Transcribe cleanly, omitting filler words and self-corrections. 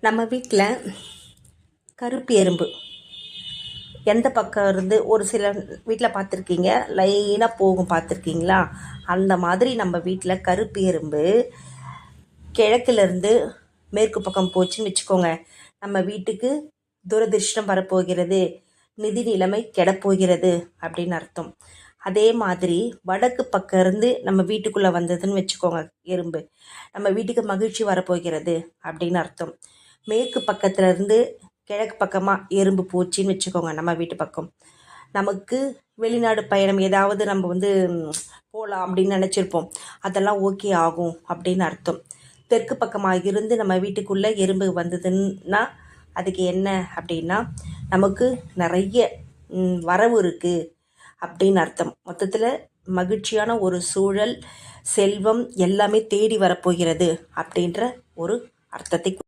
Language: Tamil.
நம்ம வீட்டில் கருப்பு எறும்பு எந்த பக்கம் இருந்து ஒரு சில வீட்டில் பார்த்துருக்கீங்க, லைனாக போகும் பார்த்துருக்கீங்களா? அந்த மாதிரி நம்ம வீட்டில் கருப்பு எறும்பு கிழக்கிலேருந்து மேற்கு பக்கம் போச்சுன்னு வச்சுக்கோங்க, நம்ம வீட்டுக்கு துரதிர்ஷ்டம் வரப்போகிறது, நிதி நிலைமை கெடப்போகிறது அப்படின்னு அர்த்தம். அதே மாதிரி வடக்கு பக்கம் இருந்து நம்ம வீட்டுக்குள்ளே வந்ததுன்னு வச்சுக்கோங்க எறும்பு, நம்ம வீட்டுக்கு மகிழ்ச்சி வரப்போகிறது அப்படின்னு அர்த்தம். மேற்கு பக்கத்துல இருந்து கிழக்கு பக்கமாக எறும்பு போச்சுன்னு வச்சுக்கோங்க நம்ம வீட்டு பக்கம், நமக்கு வெளிநாடு பயணம் ஏதாவது நம்ம போகலாம் அப்படின்னு நினச்சிருப்போம், அதெல்லாம் ஓகே ஆகும் அப்படின்னு அர்த்தம். தெற்கு பக்கமாக இருந்து நம்ம வீட்டுக்குள்ளே எறும்பு வந்ததுன்னா அதுக்கு என்ன அப்படின்னா, நமக்கு நிறைய வரவு இருக்குது அப்படின்னு அர்த்தம். மொத்தத்தில் மகிழ்ச்சியான ஒரு சூழல், செல்வம் எல்லாமே தேடி வரப்போகிறது அப்படின்ற ஒரு அர்த்தத்தை